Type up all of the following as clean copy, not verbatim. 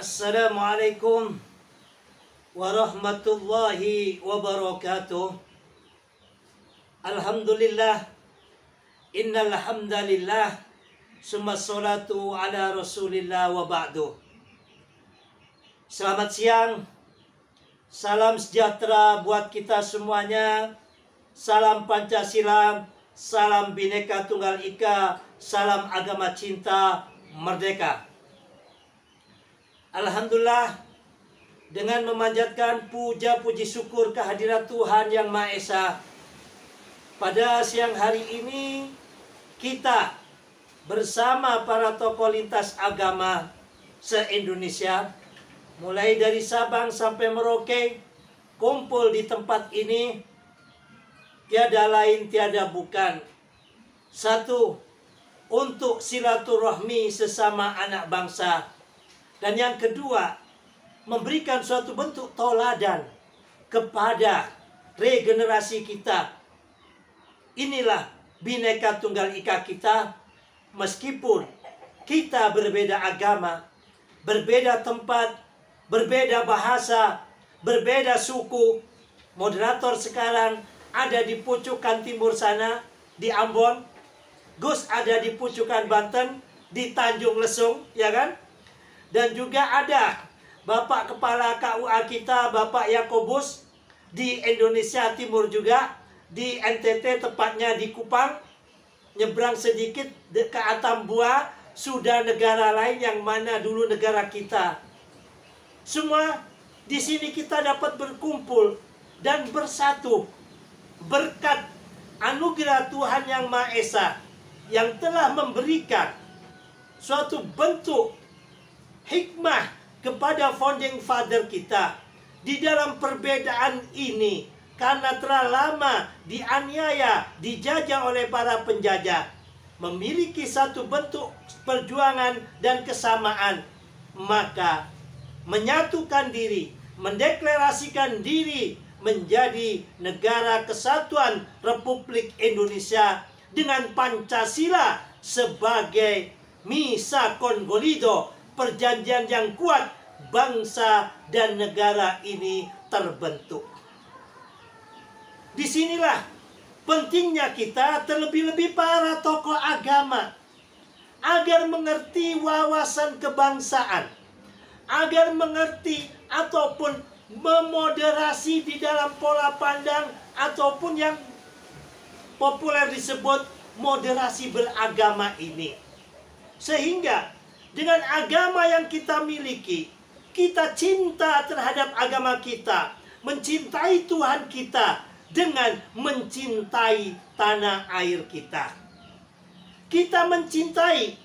Assalamualaikum warahmatullahi wabarakatuh. Alhamdulillah, innal hamdalillah, summa salatu ala rasulillah wa ba'du. Selamat siang, salam sejahtera buat kita semuanya. Salam Pancasila, salam Bhinneka Tunggal Ika, salam agama cinta merdeka. Alhamdulillah, dengan memanjatkan puja puji syukur kehadirat Tuhan Yang Maha Esa, pada siang hari ini kita bersama para tokoh lintas agama se-Indonesia, mulai dari Sabang sampai Merauke, kumpul di tempat ini. Tiada lain tiada bukan, satu, untuk silaturahmi sesama anak bangsa, dan yang kedua, memberikan suatu bentuk toladan kepada regenerasi kita. Inilah Bhinneka Tunggal Ika kita, meskipun kita berbeda agama, berbeda tempat, berbeda bahasa, berbeda suku. Moderator sekarang ada di pucukan timur sana, di Ambon. Gus ada di pucukan Banten, di Tanjung Lesung, ya kan? Dan juga ada Bapak Kepala KUA kita, Bapak Yakobus, di Indonesia Timur juga, di NTT, tepatnya di Kupang. Nyebrang sedikit ke Atambua, sudah negara lain yang mana dulu negara kita. Semua di sini kita dapat berkumpul dan bersatu berkat anugerah Tuhan Yang Maha Esa yang telah memberikan suatu bentuk hikmah kepada founding father kita. Di dalam perbedaan ini, karena telah lama dianiaya, dijajah oleh para penjajah, memiliki satu bentuk perjuangan dan kesamaan, maka menyatukan diri, mendeklarasikan diri menjadi Negara Kesatuan Republik Indonesia dengan Pancasila sebagai Misa Convalido, perjanjian yang kuat, bangsa dan negara ini terbentuk. Disinilah pentingnya kita, terlebih-lebih para tokoh agama, agar mengerti wawasan kebangsaan, agar mengerti ataupun memoderasi di dalam pola pandang, ataupun yang populer disebut moderasi beragama ini. Sehingga dengan agama yang kita miliki, kita cinta terhadap agama kita, mencintai Tuhan kita dengan mencintai tanah air kita. Kita mencintai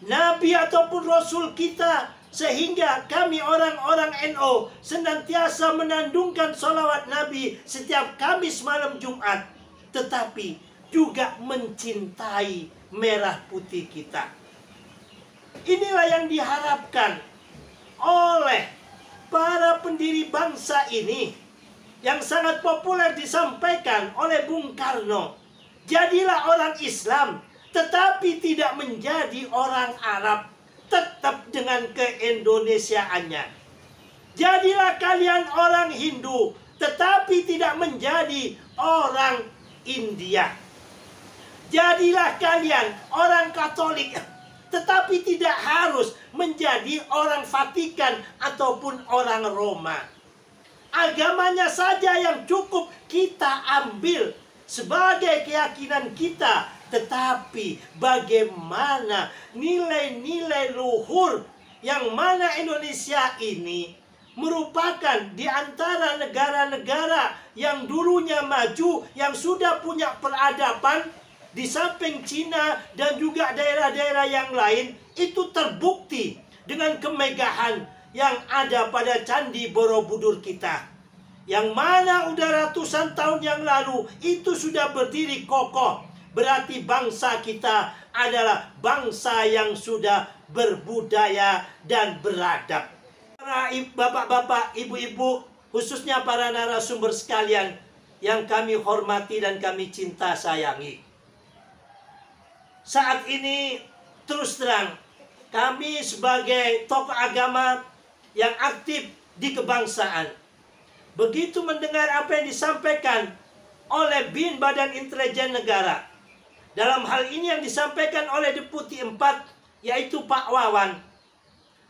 Nabi ataupun Rasul kita, sehingga kami orang-orang NU senantiasa menandungkan salawat Nabi setiap Kamis malam Jumat, tetapi juga mencintai merah putih kita. Inilah yang diharapkan oleh para pendiri bangsa ini, yang sangat populer disampaikan oleh Bung Karno. Jadilah orang Islam, tetapi tidak menjadi orang Arab, tetap dengan keindonesiaannya. Jadilah kalian orang Hindu, tetapi tidak menjadi orang India. Jadilah kalian orang Katolik, tetapi tidak harus menjadi orang Vatikan ataupun orang Roma. Agamanya saja yang cukup kita ambil sebagai keyakinan kita. Tetapi bagaimana nilai-nilai luhur yang mana Indonesia ini merupakan di antara negara-negara yang dulunya maju, yang sudah punya peradaban, di samping Cina dan juga daerah-daerah yang lain, itu terbukti dengan kemegahan yang ada pada Candi Borobudur kita, yang mana udah ratusan tahun yang lalu itu sudah berdiri kokoh. Berarti bangsa kita adalah bangsa yang sudah berbudaya dan beradab. Para bapak-bapak, ibu-ibu, khususnya para narasumber sekalian yang kami hormati dan kami cinta sayangi, saat ini terus terang kami sebagai tokoh agama yang aktif di kebangsaan. Begitu mendengar apa yang disampaikan oleh BIN Badan Intelijen Negara, dalam hal ini yang disampaikan oleh Deputi 4, yaitu Pak Wawan,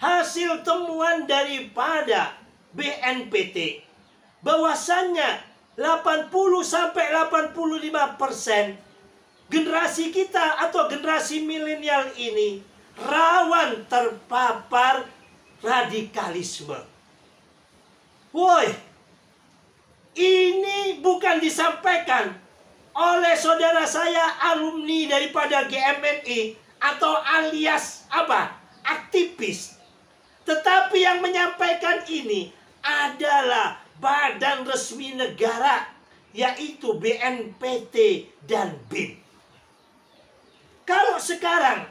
hasil temuan daripada BNPT bahwasannya 80-85% generasi kita atau generasi milenial ini rawan terpapar radikalisme. Woi, ini bukan disampaikan oleh saudara saya alumni daripada GMNI atau alias apa? Aktivis. Tetapi yang menyampaikan ini adalah badan resmi negara, yaitu BNPT dan BIN. Kalau sekarang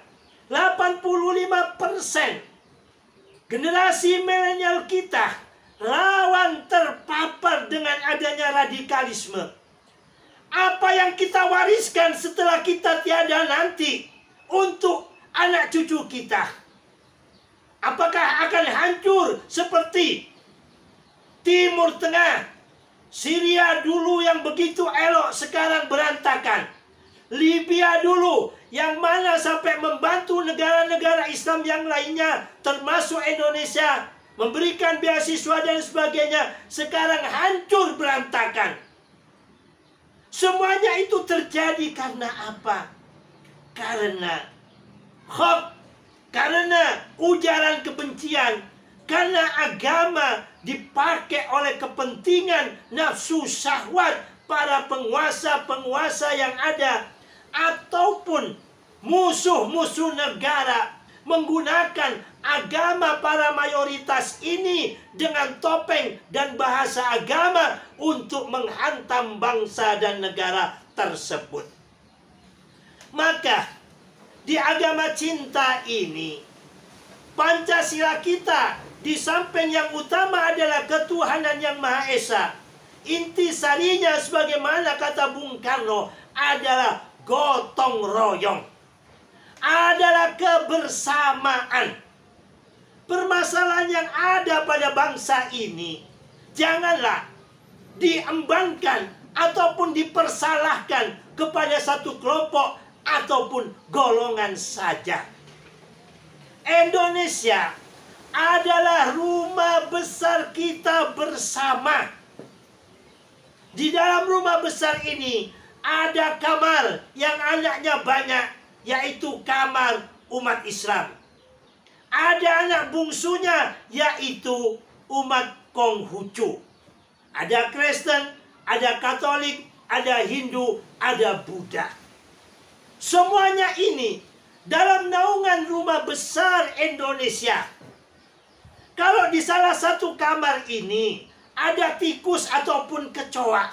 85% generasi milenial kita rawan terpapar dengan adanya radikalisme, apa yang kita wariskan setelah kita tiada nanti untuk anak cucu kita? Apakah akan hancur seperti Timur Tengah, Syria dulu yang begitu elok sekarang berantakan, Libya dulu yang mana sampai membantu negara-negara Islam yang lainnya termasuk Indonesia, memberikan beasiswa dan sebagainya, sekarang hancur berantakan. Semuanya itu terjadi karena apa? Karena hoax, karena ujaran kebencian, karena agama dipakai oleh kepentingan nafsu syahwat para penguasa-penguasa yang ada, ataupun musuh-musuh negara menggunakan agama para mayoritas ini dengan topeng dan bahasa agama untuk menghantam bangsa dan negara tersebut. Maka di agama cinta ini, Pancasila kita di samping yang utama adalah ketuhanan yang Maha Esa, intisarinya sebagaimana kata Bung Karno adalah gotong royong, adalah kebersamaan. Permasalahan yang ada pada bangsa ini janganlah diembankan ataupun dipersalahkan kepada satu kelompok ataupun golongan saja. Indonesia adalah rumah besar kita bersama. Di dalam rumah besar ini ada kamar yang anaknya banyak, yaitu kamar umat Islam. Ada anak bungsunya, yaitu umat Konghucu. Ada Kristen, ada Katolik, ada Hindu, ada Buddha. Semuanya ini dalam naungan rumah besar Indonesia. Kalau di salah satu kamar ini ada tikus ataupun kecoa,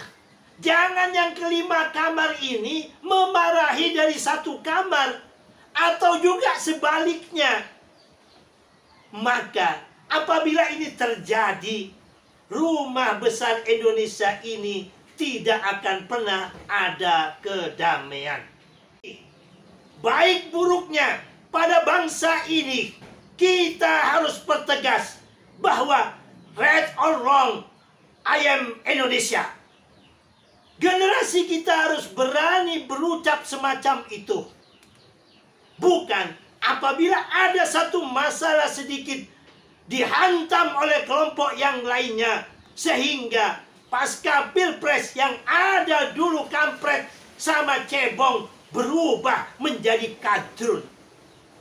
jangan yang kelima kamar ini memarahi dari satu kamar, atau juga sebaliknya. Maka apabila ini terjadi, rumah besar Indonesia ini tidak akan pernah ada kedamaian. Baik buruknya pada bangsa ini, kita harus pertegas bahwa right or wrong, I am Indonesia. Generasi kita harus berani berucap semacam itu. Bukan apabila ada satu masalah sedikit dihantam oleh kelompok yang lainnya, sehingga pasca pilpres yang ada dulu kampret sama cebong berubah menjadi kadrun.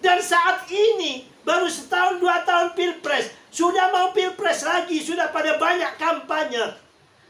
Dan saat ini baru setahun 2 tahun pilpres, sudah mau pilpres lagi, sudah pada banyak kampanye.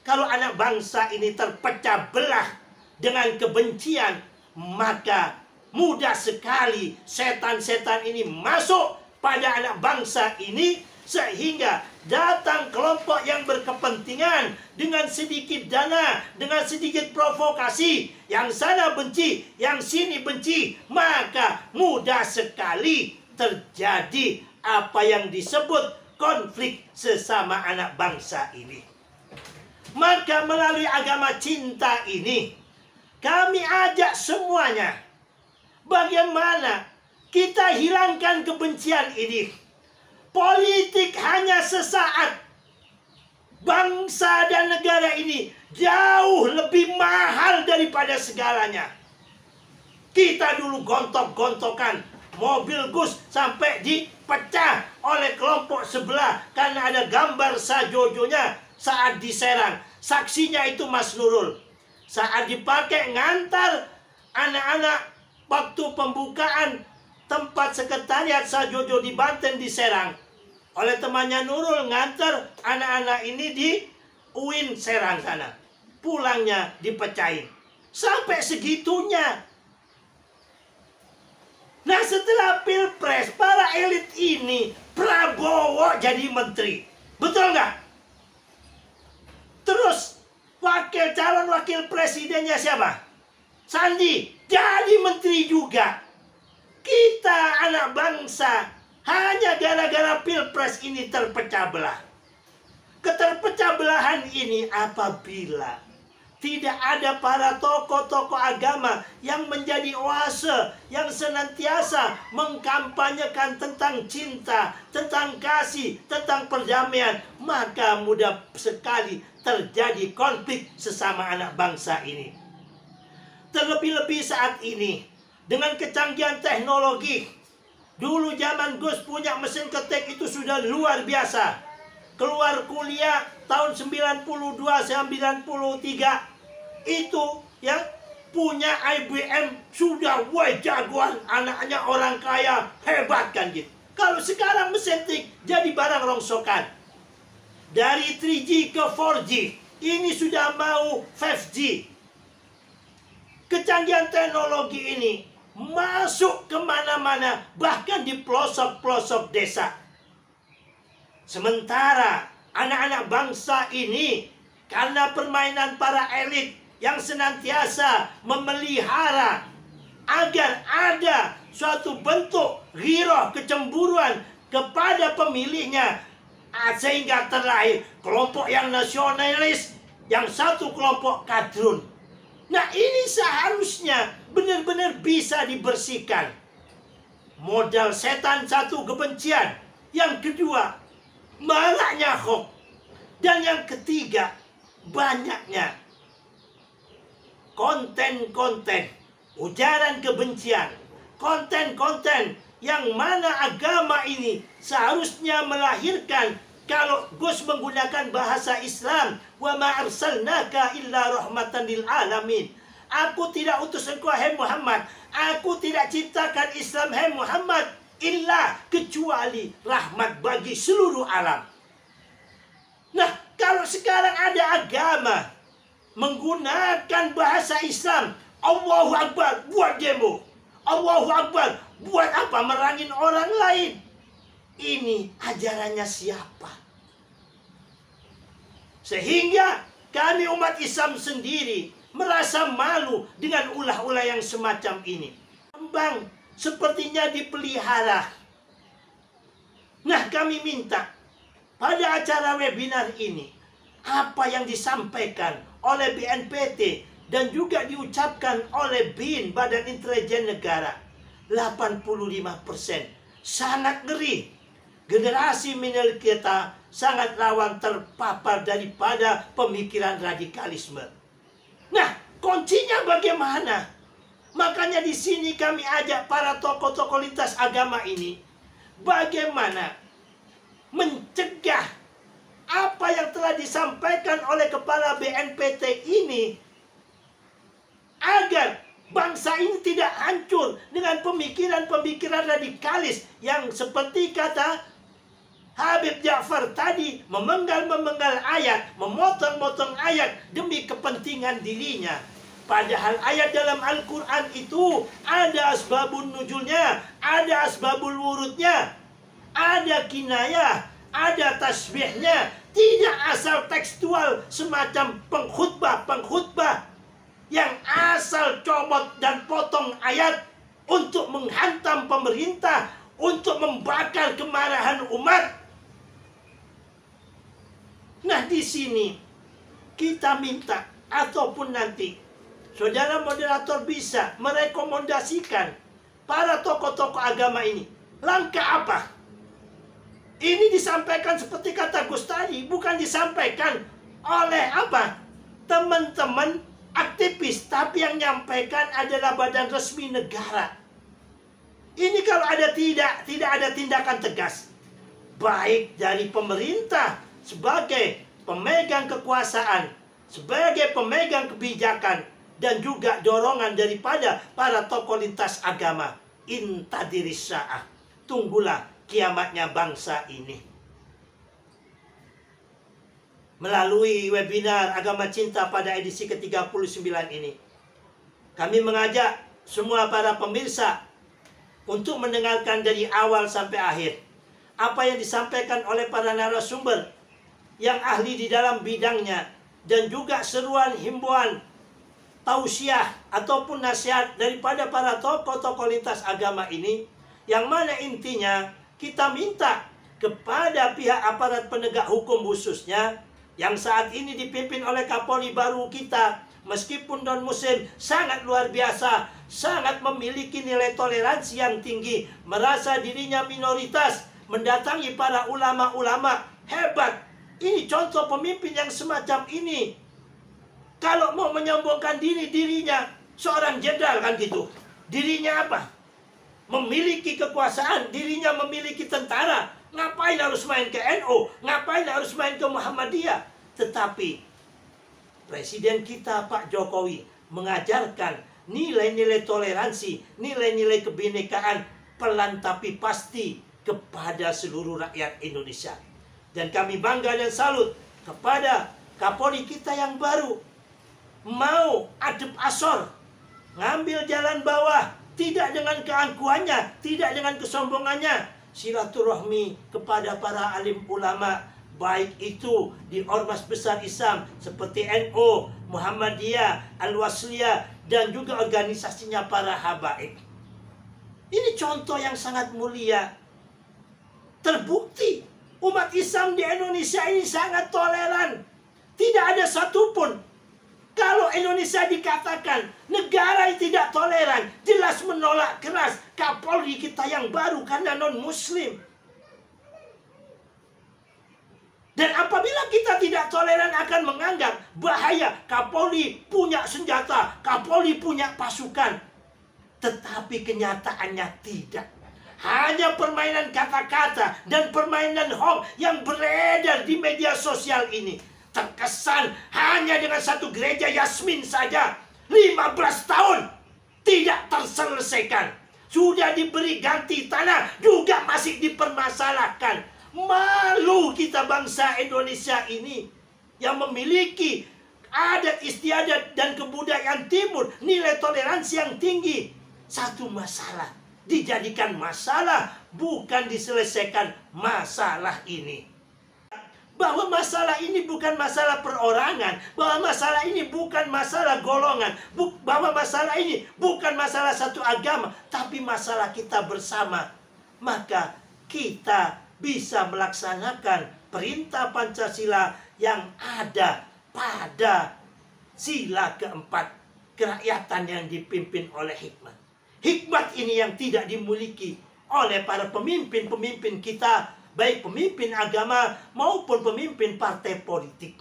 Kalau anak bangsa ini terpecah belah dengan kebencian, maka mudah sekali setan-setan ini masuk pada anak bangsa ini, sehingga datang kelompok yang berkepentingan dengan sedikit dana, dengan sedikit provokasi, yang sana benci, yang sini benci, maka mudah sekali terjadi apa yang disebut konflik sesama anak bangsa ini. Maka melalui agama cinta ini, kami ajak semuanya, bagaimana kita hilangkan kebencian ini. Politik hanya sesaat. Bangsa dan negara ini jauh lebih mahal daripada segalanya. Kita dulu gontok-gontokan mobil Gus sampai dipecah oleh kelompok sebelah karena ada gambar sajojonya saat diserang. Saksinya itu Mas Nurul. Saat dipakai ngantar anak-anak waktu pembukaan tempat sekretariat Sajojo di Banten diserang oleh temannya Nurul, ngantar anak-anak ini di UIN Serang sana. Pulangnya dipecahin. Sampai segitunya. Nah, setelah Pilpres, para elit ini Prabowo jadi menteri. Betul nggak? Terus calon wakil presidennya siapa? Sandi jadi menteri juga. Kita anak bangsa hanya gara-gara Pilpres ini terpecah belah. Keterpecah belahan ini apabila tidak ada para tokoh-tokoh agama yang menjadi oase, yang senantiasa mengkampanyekan tentang cinta, tentang kasih, tentang perdamaian, maka mudah sekali terjadi konflik sesama anak bangsa ini. Terlebih-lebih saat ini, dengan kecanggihan teknologi, dulu zaman Gus punya mesin ketik itu sudah luar biasa. Keluar kuliah tahun 92-93 itu ya punya IBM sudah jagoan, anaknya orang kaya, hebat kan gitu. Kalau sekarang mesin ketik jadi barang rongsokan. Dari 3G ke 4G, ini sudah mau 5G. Kecanggihan teknologi ini masuk kemana-mana, bahkan di pelosok-pelosok desa. Sementara anak-anak bangsa ini karena permainan para elit yang senantiasa memelihara agar ada suatu bentuk ghirah, kecemburuan kepada pemilihnya, sehingga terlahir kelompok yang nasionalis, yang satu kelompok kadrun. Nah, ini seharusnya benar-benar bisa dibersihkan. Modal setan satu, kebencian. Yang kedua, maraknya hoax. Dan yang ketiga, banyaknya konten-konten ujaran kebencian, konten-konten yang mana agama ini seharusnya melahirkan. Kalau Gus menggunakan bahasa Islam, wa ma arsalnaka illa rahmatan lil alamin. Aku tidak utus engkau hai Muhammad, aku tidak ciptakan Islam hai Muhammad illa kecuali rahmat bagi seluruh alam. Nah, kalau sekarang ada agama menggunakan bahasa Islam, Allahu Akbar buat demo, Allahu Akbar buat apa, merangin orang lain. Ini ajarannya siapa? Sehingga kami umat Islam sendiri merasa malu dengan ulah-ulah yang semacam ini. Kembang sepertinya dipelihara. Nah, kami minta pada acara webinar ini, apa yang disampaikan oleh BNPT dan juga diucapkan oleh BIN, Badan Intelijen Negara, 85% sangat ngeri. Generasi milenial kita sangat rawan terpapar daripada pemikiran radikalisme. Nah, kuncinya bagaimana? Makanya di sini kami ajak para tokoh-tokoh lintas agama ini bagaimana mencegah apa yang telah disampaikan oleh kepala BNPT ini agar bangsa ini tidak hancur dengan pemikiran-pemikiran radikalis yang seperti kata Habib Ja'far tadi, memenggal-memenggal ayat, memotong-motong ayat demi kepentingan dirinya. Padahal ayat dalam Al-Quran itu ada asbabun nuzulnya, ada asbabul wurudnya, ada kinayah, ada tasbihnya. Tidak asal tekstual semacam pengkhutbah yang asal comot dan potong ayat untuk menghantam pemerintah, untuk membakar kemarahan umat. Nah, di sini kita minta, ataupun nanti saudara moderator bisa merekomendasikan para tokoh-tokoh agama ini langkah apa Ini disampaikan seperti kata Gus tadi, bukan disampaikan oleh apa? Teman-teman aktivis, tapi yang nyampaikan adalah badan resmi negara. Ini kalau tidak ada tindakan tegas, baik dari pemerintah sebagai pemegang kekuasaan, sebagai pemegang kebijakan, dan juga dorongan daripada para tokoh lintas agama. Intadiris sa'ah, tunggulah kiamatnya bangsa ini. Melalui webinar Agama Cinta pada edisi ke-39 ini, kami mengajak semua para pemirsa untuk mendengarkan dari awal sampai akhir apa yang disampaikan oleh para narasumber yang ahli di dalam bidangnya, dan juga seruan, himbauan, tausiah ataupun nasihat daripada para tokoh-tokoh lintas agama ini, yang mana intinya kita minta kepada pihak aparat penegak hukum khususnya yang saat ini dipimpin oleh Kapolri baru kita, meskipun non-muslim, sangat luar biasa, sangat memiliki nilai toleransi yang tinggi, merasa dirinya minoritas, mendatangi para ulama-ulama hebat. Ini contoh pemimpin yang semacam ini. Kalau mau menyombongkan dirinya seorang jenderal kan gitu. Dirinya apa? Memiliki kekuasaan, dirinya memiliki tentara. Ngapain harus main ke NU? Ngapain harus main ke Muhammadiyah? Tetapi Presiden kita Pak Jokowi mengajarkan nilai-nilai toleransi, nilai-nilai kebinekaan, pelan tapi pasti kepada seluruh rakyat Indonesia. Dan kami bangga dan salut kepada Kapolri kita yang baru. Mau adep asor, ngambil jalan bawah, tidak dengan keangkuhannya, tidak dengan kesombongannya, silaturahmi kepada para alim ulama, baik itu di ormas besar Islam seperti NU, Muhammadiyah, Al-Wasliyah, dan juga organisasinya para habaib. Ini contoh yang sangat mulia. Terbukti umat Islam di Indonesia ini sangat toleran. Tidak ada satupun. Kalau Indonesia dikatakan negara yang tidak toleran, jelas menolak keras Kapolri kita yang baru karena non-muslim. Dan apabila kita tidak toleran akan menganggap bahaya Kapolri punya senjata, Kapolri punya pasukan. Tetapi kenyataannya tidak. Hanya permainan kata-kata dan permainan hoax yang beredar di media sosial ini. Terkesan hanya dengan satu gereja Yasmin saja 15 tahun tidak terselesaikan. Sudah diberi ganti tanah juga masih dipermasalahkan. Malu kita bangsa Indonesia ini yang memiliki adat istiadat dan kebudayaan timur, nilai toleransi yang tinggi. Satu masalah dijadikan masalah, bukan diselesaikan masalah ini. Bahwa masalah ini bukan masalah perorangan, bahwa masalah ini bukan masalah golongan, bahwa masalah ini bukan masalah satu agama, tapi masalah kita bersama. Maka kita bisa melaksanakan perintah Pancasila yang ada pada sila keempat, kerakyatan yang dipimpin oleh hikmat. Hikmat ini yang tidak dimiliki oleh para pemimpin-pemimpin kita, baik pemimpin agama maupun pemimpin partai politik.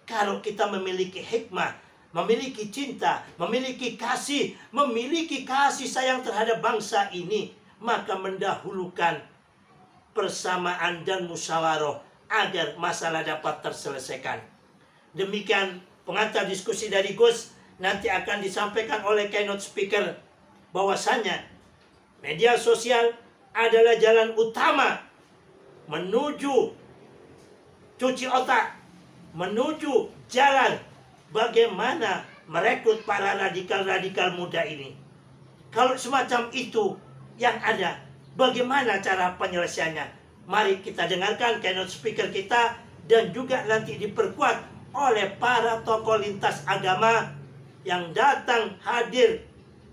Kalau kita memiliki hikmah, memiliki cinta, memiliki kasih sayang terhadap bangsa ini, maka mendahulukan persamaan dan musyawarah agar masalah dapat terselesaikan. Demikian pengantar diskusi dari Gus. Nanti akan disampaikan oleh keynote speaker bahwasanya media sosial adalah jalan utama menuju cuci otak, menuju jalan bagaimana merekrut para radikal-radikal muda ini. Kalau semacam itu yang ada, bagaimana cara penyelesaiannya? Mari kita dengarkan keynote speaker kita, dan juga nanti diperkuat oleh para tokoh lintas agama yang datang hadir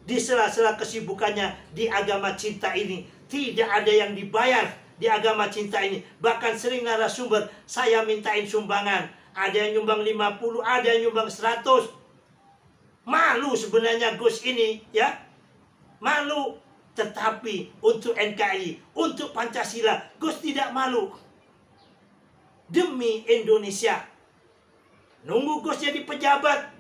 di sela-sela kesibukannya di agama cinta ini. Tidak ada yang dibayar di agama cinta ini. Bahkan sering narasumber, saya mintain sumbangan. Ada yang nyumbang 50, ada yang nyumbang 100. Malu sebenarnya Gus ini, ya. Malu. Tetapi untuk NKRI, untuk Pancasila, Gus tidak malu. Demi Indonesia. Nunggu Gus jadi pejabat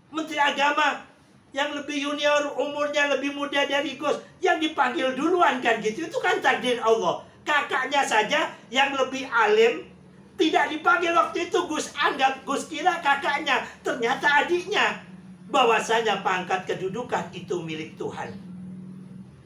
Menteri Agama yang lebih junior, umurnya lebih muda dari Gus, yang dipanggil duluan kan gitu. Itu kan takdir Allah. Kakaknya saja yang lebih alim tidak dipanggil waktu itu. Gus anggap, Gus kira kakaknya, ternyata adiknya. Bahwasanya pangkat kedudukan itu milik Tuhan.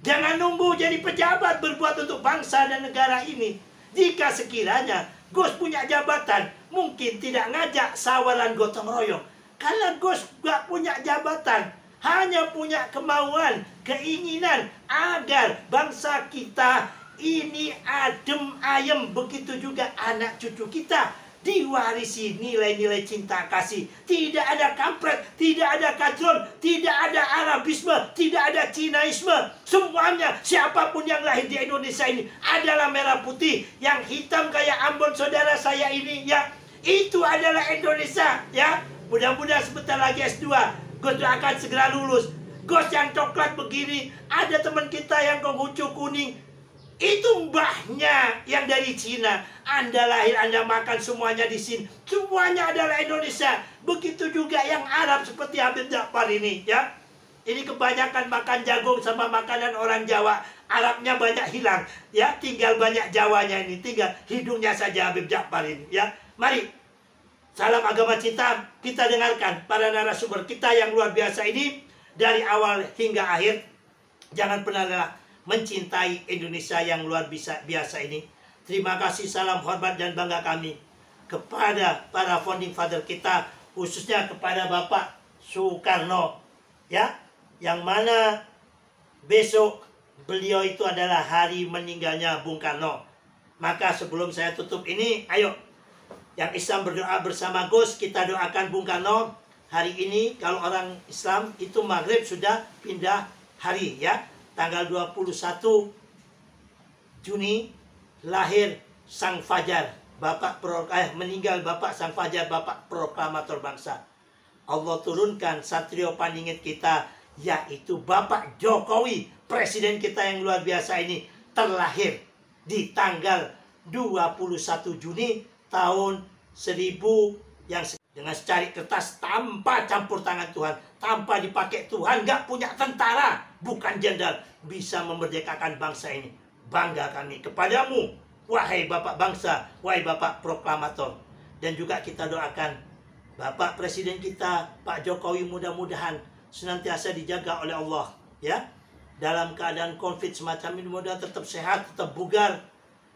Jangan nunggu jadi pejabat berbuat untuk bangsa dan negara ini. Jika sekiranya Gus punya jabatan, mungkin tidak ngajak sawalan gotong royong. Karena Gus gak punya jabatan, hanya punya kemauan, keinginan agar bangsa kita ini adem ayem. Begitu juga anak cucu kita diwarisi nilai-nilai cinta kasih. Tidak ada kampret, tidak ada kacron, tidak ada Arabisme, tidak ada Cinaisme. Semuanya, siapapun yang lahir di Indonesia ini adalah merah putih. Yang hitam kayak Ambon saudara saya ini, ya, itu adalah Indonesia, ya. Mudah-mudahan sebentar lagi S2 Gus akan segera lulus. Gus yang coklat begini, ada teman kita yang Konghucu kuning, itu mbahnya yang dari Cina. Anda lahir, Anda makan semuanya di sini. Semuanya adalah Indonesia. Begitu juga yang Arab seperti Habib Ja'far ini, ya. Ini kebanyakan makan jagung sama makanan orang Jawa. Arabnya banyak hilang, ya. Tinggal banyak Jawanya ini, tinggal hidungnya saja Habib Ja'far ini, ya. Mari, salam agama cinta, kita dengarkan para narasumber kita yang luar biasa ini dari awal hingga akhir. Jangan pernah lelah mencintai Indonesia yang luar biasa ini. Terima kasih, salam hormat dan bangga kami kepada para founding father kita, khususnya kepada Bapak Soekarno, ya, yang mana besok beliau itu adalah hari meninggalnya Bung Karno. Maka sebelum saya tutup ini, ayo yang Islam berdoa bersama Gus, kita doakan Bung Karno. Hari ini kalau orang Islam itu maghrib sudah pindah hari, ya. Tanggal 21 Juni lahir Sang Fajar, meninggal Bapak Sang Fajar, Bapak proklamator bangsa. Allah turunkan satrio paningit kita, yaitu Bapak Jokowi, presiden kita yang luar biasa ini, terlahir di tanggal 21 Juni tahun 1000 yang dengan secari kertas, tanpa campur tangan Tuhan, tanpa dipakai Tuhan, gak punya tentara, bukan jenderal, bisa memerdekakan bangsa ini. Bangga kami kepadamu, wahai Bapak bangsa, wahai Bapak proklamator. Dan juga kita doakan Bapak Presiden kita, Pak Jokowi, mudah-mudahan senantiasa dijaga oleh Allah, ya. Dalam keadaan COVID semacam ini, mudah tetap sehat, tetap bugar,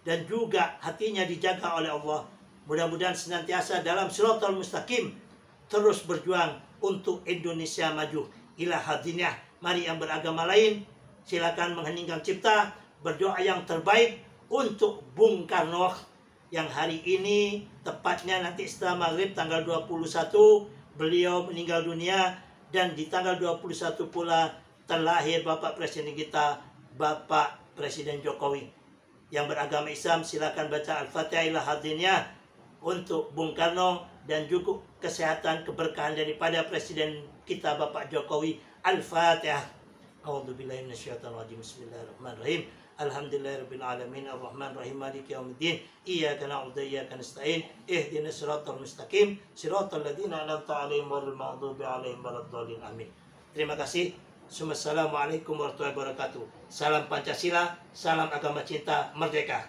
dan juga hatinya dijaga oleh Allah. Mudah-mudahan senantiasa dalam Shiratal Mustaqim, terus berjuang untuk Indonesia maju. Ila hadinah, mari yang beragama lain, silakan mengheningkan cipta, berdoa yang terbaik untuk Bung Karno yang hari ini, tepatnya nanti setelah maghrib tanggal 21, beliau meninggal dunia. Dan di tanggal 21 pula terlahir Bapak Presiden kita, Bapak Presiden Jokowi. Yang beragama Islam silakan baca Al-Fatihah ila hadinah untuk Bung Karno, dan juga kesehatan, keberkahan daripada Presiden kita Bapak Jokowi. Al-Fatihah. A'udzubillahi minasyaitonir rajim. Bismillahirrahmanirrahim. Alhamdulillahirabbil alamin arrahmanirrahim maliki yaumiddin iyyaka na'budu wa iyyaka nasta'in ihdinas siratal mustaqim siratal ladzina an'amta 'alaihim ghairil maghdubi 'alaihim waladdallin. Amin. Terima kasih. Assalamualaikum warahmatullahi wabarakatuh. Salam Pancasila, salam agama cinta, merdeka.